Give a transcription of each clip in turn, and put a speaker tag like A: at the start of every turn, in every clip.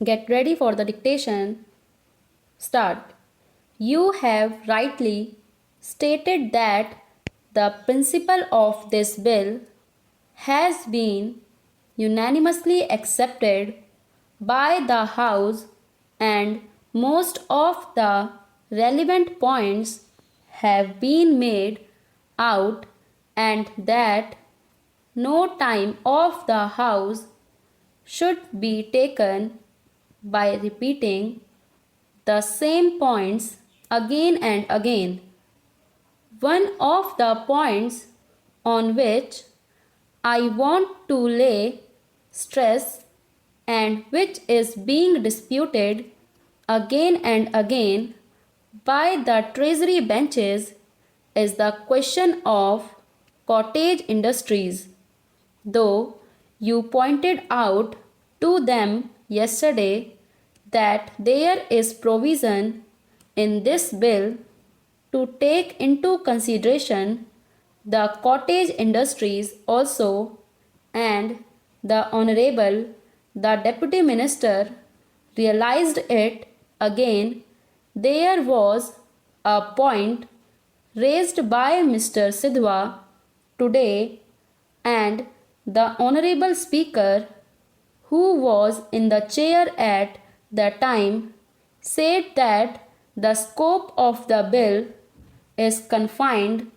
A: Get ready for the dictation. Start. You have rightly stated that the principle of this bill has been unanimously accepted by the House and most of the relevant points have been made out, and that no time of the House should be taken by repeating the same points again and again. One of the points on which I want to lay stress and which is being disputed again and again by the Treasury benches is the question of cottage industries. Though you pointed out to them yesterday that there is provision in this bill to take into consideration the cottage industries also, and the Honorable the Deputy Minister realized it again, there was a point raised by Mr. Sidhwa today, and the Honorable Speaker, who was in the chair at the time, said that the scope of the bill is confined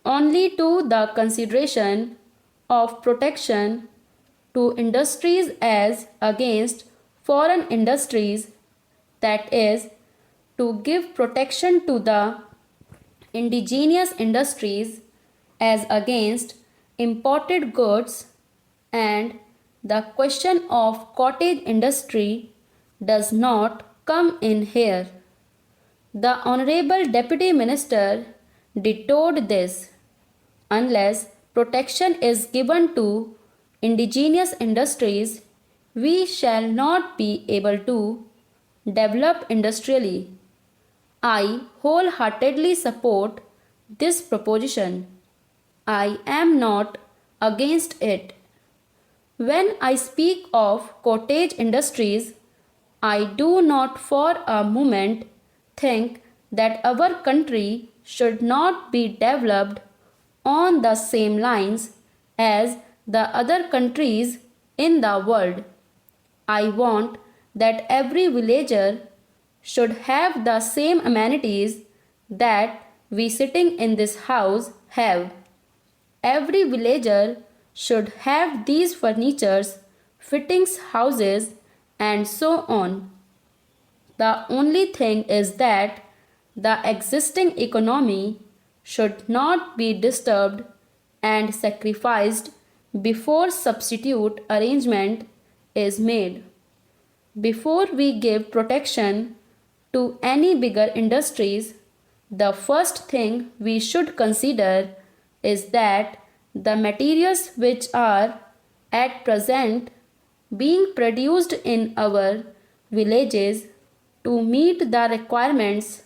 A: only to the consideration of protection to industries as against foreign industries, that is, to give protection to the indigenous industries as against imported goods, and the question of cottage industry does not come in here. The Honorable Deputy Minister detoured this. Unless protection is given to indigenous industries, we shall not be able to develop industrially. I wholeheartedly support this proposition. I am not against it. When I speak of cottage industries, I do not for a moment think that our country should not be developed on the same lines as the other countries in the world. I want that every villager should have the same amenities that we sitting in this house have. Every villager should have these furnitures, fittings, houses, and so on. The only thing is that the existing economy should not be disturbed and sacrificed before substitute arrangement is made. Before we give protection to any bigger industries, the first thing we should consider is that the materials which are at present being produced in our villages to meet the requirements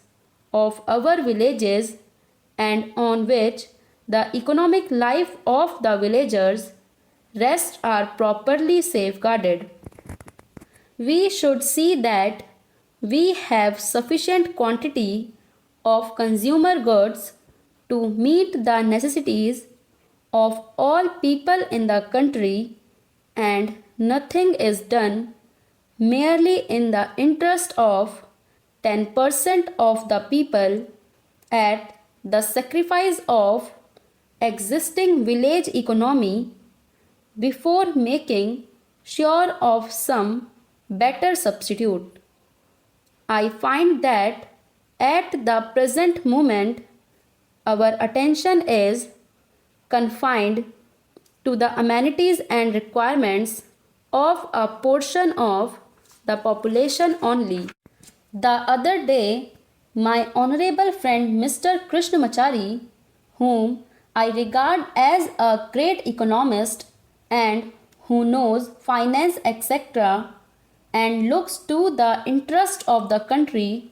A: of our villages and on which the economic life of the villagers rests are properly safeguarded. We should see that we have sufficient quantity of consumer goods to meet the necessities of all people in the country, and nothing is done merely in the interest of 10% of the people at the sacrifice of existing village economy before making sure of some better substitute. I find that at the present moment our attention is confined to the amenities and requirements of a portion of the population only. The other day, my honorable friend Mr. Krishnamachari, whom I regard as a great economist and who knows finance, etc., and looks to the interest of the country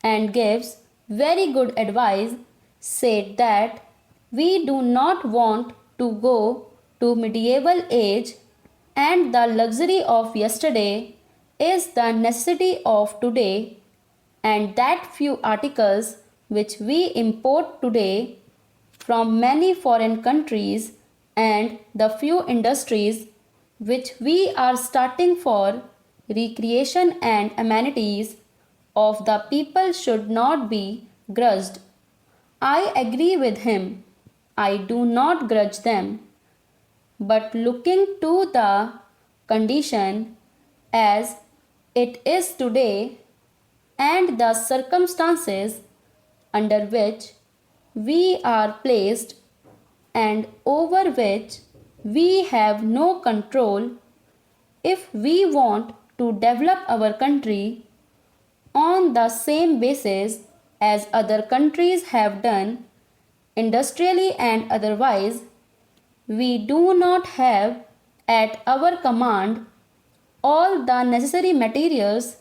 A: and gives very good advice, said that we do not want to go to medieval age, and the luxury of yesterday is the necessity of today, and that few articles which we import today from many foreign countries and the few industries which we are starting for recreation and amenities of the people should not be grudged. I agree with him. I do not grudge them. But looking to the condition as it is today and the circumstances under which we are placed and over which we have no control, if we want to develop our country on the same basis as other countries have done, industrially and otherwise, we do not have at our command all the necessary materials,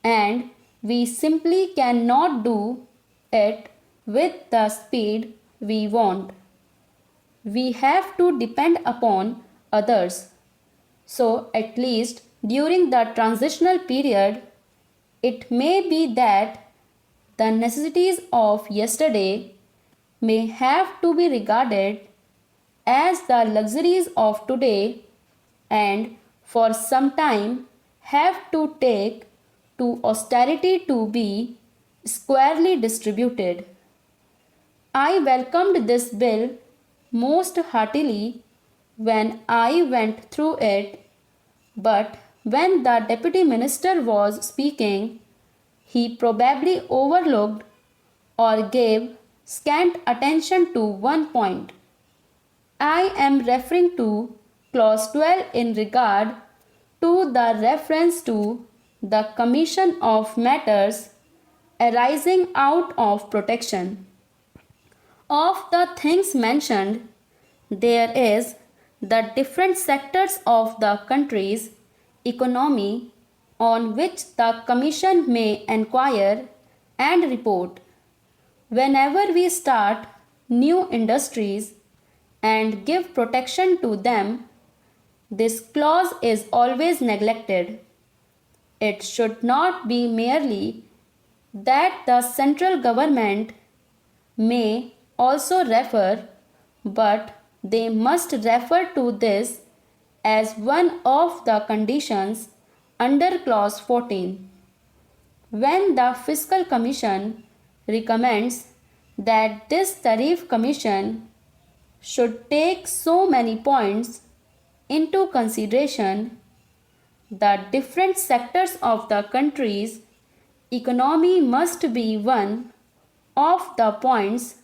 A: and we simply cannot do it with the speed we want. We have to depend upon others. So, at least during the transitional period, it may be that the necessities of yesterday may have to be regarded as the luxuries of today, and for some time have to take to austerity to be squarely distributed. I welcomed this bill most heartily when I went through it, but when the Deputy Minister was speaking, he probably overlooked or gave scant attention to one point. I am referring to Clause 12 in regard to the reference to the commission of matters arising out of protection. Of the things mentioned, there is the different sectors of the country's economy on which the Commission may inquire and report. Whenever we start new industries and give protection to them, this clause is always neglected. It should not be merely that the central government may also refer, but they must refer to this as one of the conditions under clause 14. When the Fiscal Commission recommends that this tariff commission should take so many points into consideration, the different sectors of the country's economy must be one of the points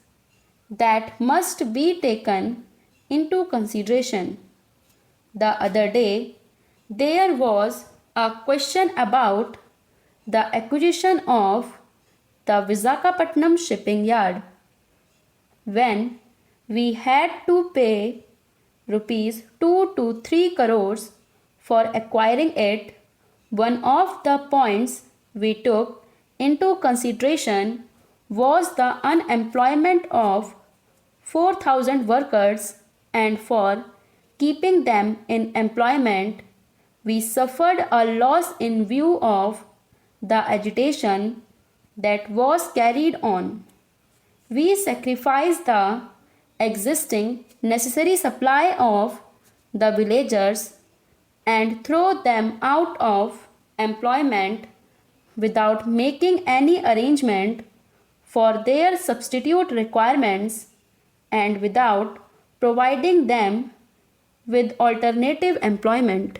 A: that must be taken into consideration. The other day, there was a question about the acquisition of the Visakhapatnam shipping yard. When we had to pay rupees 2 to 3 crores for acquiring it, one of the points we took into consideration was the unemployment of 4,000 workers, and for keeping them in employment, we suffered a loss in view of the agitation that was carried on. We sacrificed the existing necessary supply of the villagers and throw them out of employment without making any arrangement for their substitute requirements and without providing them with alternative employment.